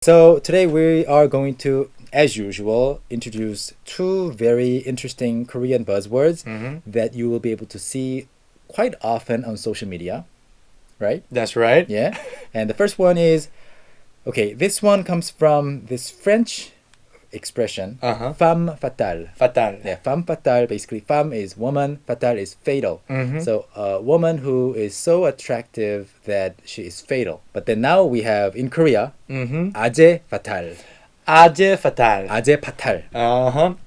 So today we are going to, as usual, introduce two very interesting Korean buzzwords that you will be able to see quite often on social media, right? That's right. Yeah. And the first one is, okay, this one comes from this French expression, femme fatale. Fatal. Yeah, femme fatale, basically femme is woman, fatale is fatal. Mhm. So a woman who is so attractive that she is fatal. But then now we have in Korea, 아재파탈. 아재파탈. 아재파탈.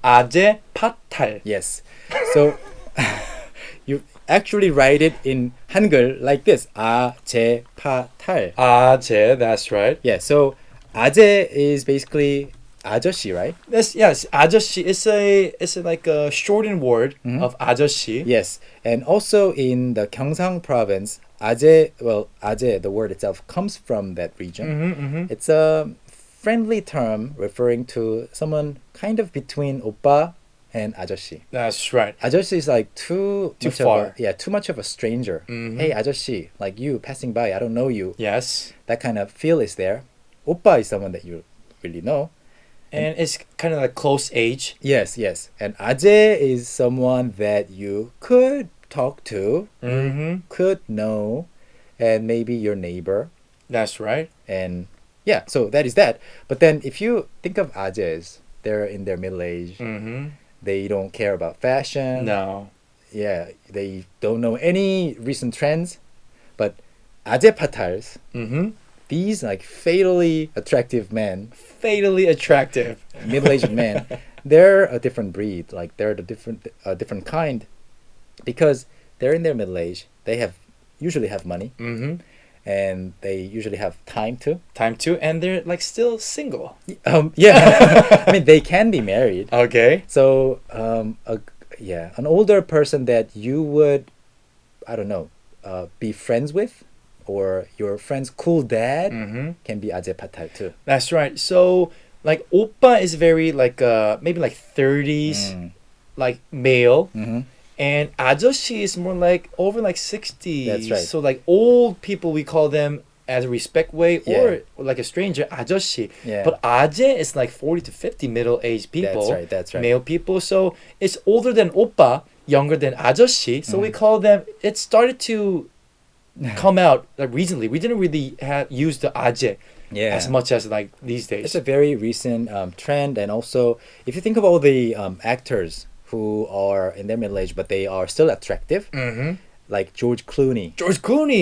아재파탈. Yes. So you actually write it in Hangul like this. 아재파탈. 아재, that's right. Yeah, so 아재 is basically 아저씨, right? Yes, 아저씨 is a like a shortened word of 아저씨. Yes. And also in the Gyeongsang province, 아재, the word itself comes from that region. It's a friendly term referring to someone kind of between 오빠 and 아저씨. That's right. 아저씨 is like too far. Too much of a stranger. Hey, 아저씨, like you passing by, I don't know you. Yes. That kind of feel is there. 오빠 is someone that you really know. And it's kind of like close age. Yes. And 아재 is someone that you could talk to, could know, and maybe your neighbor. That's right. And yeah, so that is that. But then if you think of 아재s, they're in their middle age. They don't care about fashion. No. Yeah, they don't know any recent trends. But 아재파탈s, these like fatally attractive men, Fatally attractive. middle-aged men, they're a different breed. Like they're the different kind, because they're in their middle age. They usually have money, and they usually have time to. And they're like still single. Yeah, I mean they can be married. Okay. So an older person that you would, I don't know, be friends with, or your friend's cool dad can be 아재파탈 too. That's right. So like oppa is very like maybe like 30s like male. And 아저씨 is more like over like 60. That's right. So like old people, we call them as a respect way, or like a stranger, 아저씨. Yeah. But 아재 is like 40 to 50 middle-aged people. That's right. Male people. So it's older than oppa, younger than 아저씨. So we call them, it started to come out like recently. We didn't really use the 아재 as much as like these days. It's a very recent trend. And also, if you think of all the actors who are in their middle age but they are still attractive, like George Clooney.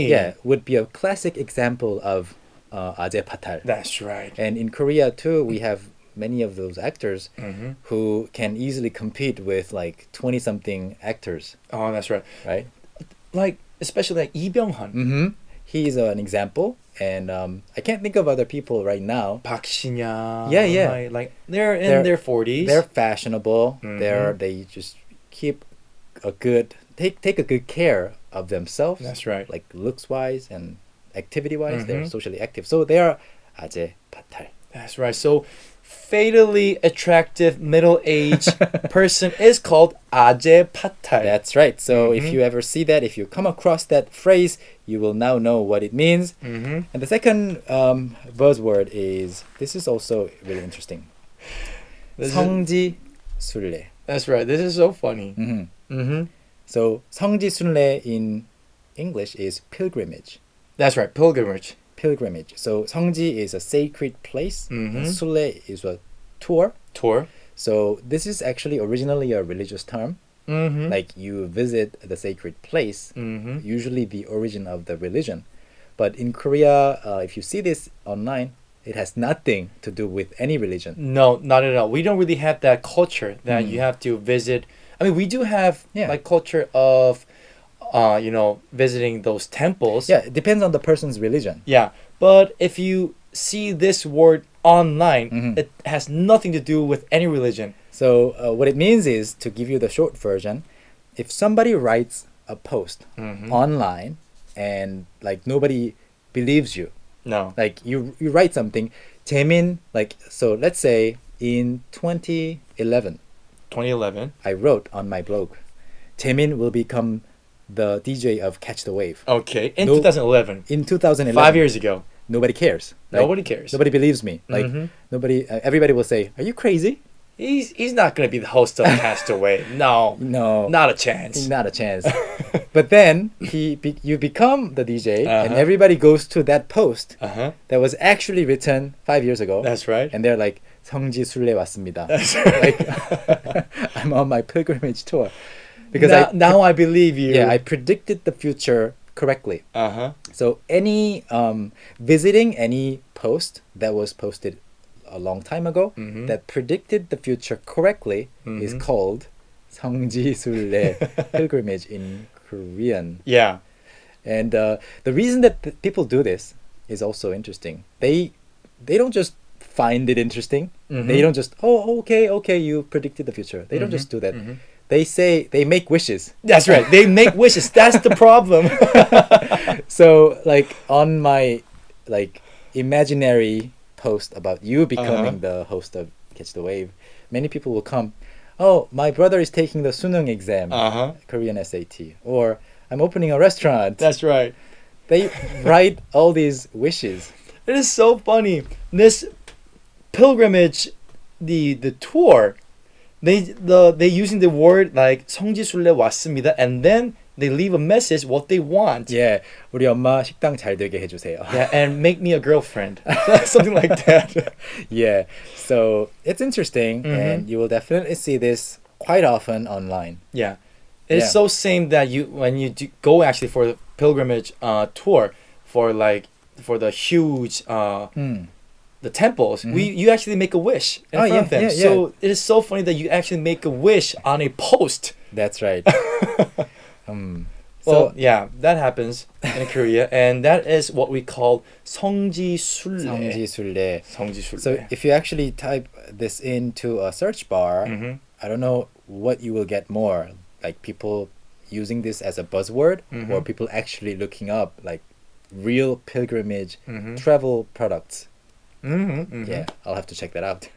Yeah, would be a classic example of 아재파탈. That's right. And in Korea too, we have many of those actors who can easily compete with like 20-something actors. Oh, that's right. Right? Like especially like Lee Byung-hun. He's an example, and I can't think of other people right now. Park Shin-young. Yeah. Like they're in their 40s. They're fashionable. They just keep take a good care of themselves. That's right. Like looks wise and activity wise, they're socially active. So they are 아재파탈. That's right. So fatally attractive middle-aged person is called 아재파탈. That's right. So if you ever see that, if you come across that phrase, you will now know what it means. And the second buzzword is, this is also really interesting. 성지순례. That's right. This is so funny. So 성지순례 in English is pilgrimage. That's right. Pilgrimage. So 성지 is a sacred place. And 순례 is a tour. So this is actually originally a religious term. Like you visit the sacred place, usually the origin of the religion. But in Korea, if you see this online, it has nothing to do with any religion. No, not at all. We don't really have that culture that you have to visit. I mean, we do have like culture of, visiting those temples. Yeah, it depends on the person's religion. Yeah, but if you see this word online, it has nothing to do with any religion. So what it means is, to give you the short version, if somebody writes a post online and like nobody believes you, no, like you write something, 재민, like, so let's say in 2011, I wrote on my blog, 재민 will become the DJ of Catch the Wave. Okay, in 2011. In 2011. 5 years ago. nobody cares. Like, Nobody cares. Nobody believes me. Like nobody. Everybody will say, "Are you crazy?" He's not gonna be the host of Castaway. No, not a chance. Not a chance. But then you become the DJ, and everybody goes to that post that was actually written 5 years ago. That's right. And they're like, 성지순례 왔습니다. That's right. Like, I'm on my pilgrimage tour. Because now I believe you. Yeah, I predicted the future correctly. So any visiting any post that was posted a long time ago that predicted the future correctly is called 성지순례 pilgrimage in Korean. Yeah. And the reason that people do this is also interesting. They don't just find it interesting. They don't just, oh, okay, you predicted the future. They don't just do that. They say they make wishes. That's right. They make wishes. That's the problem. So like on my like imaginary post about you becoming the host of Catch the Wave, many people will come, oh, my brother is taking the 수능 exam, Korean SAT, or I'm opening a restaurant. That's right. They write all these wishes. It is so funny. This pilgrimage, the tour, they using the word like 성지순례 왔습니다, and then they leave a message what they want. Yeah, 우리 엄마 식당 잘 되게 해주세요. Yeah, and make me a girlfriend. Something like that. Yeah, so it's interesting, and you will definitely see this quite often online. Yeah, it's so same that when you go actually for the pilgrimage tour for the huge the temples, you actually make a wish in front of them. So it is so funny that you actually make a wish on a post. That's right. Well, yeah, that happens in Korea, and that is what we call 성지순례. 성지순례. So if you actually type this into a search bar, I don't know what you will get more, like people using this as a buzzword, or people actually looking up like real pilgrimage travel products. Yeah, I'll have to check that out.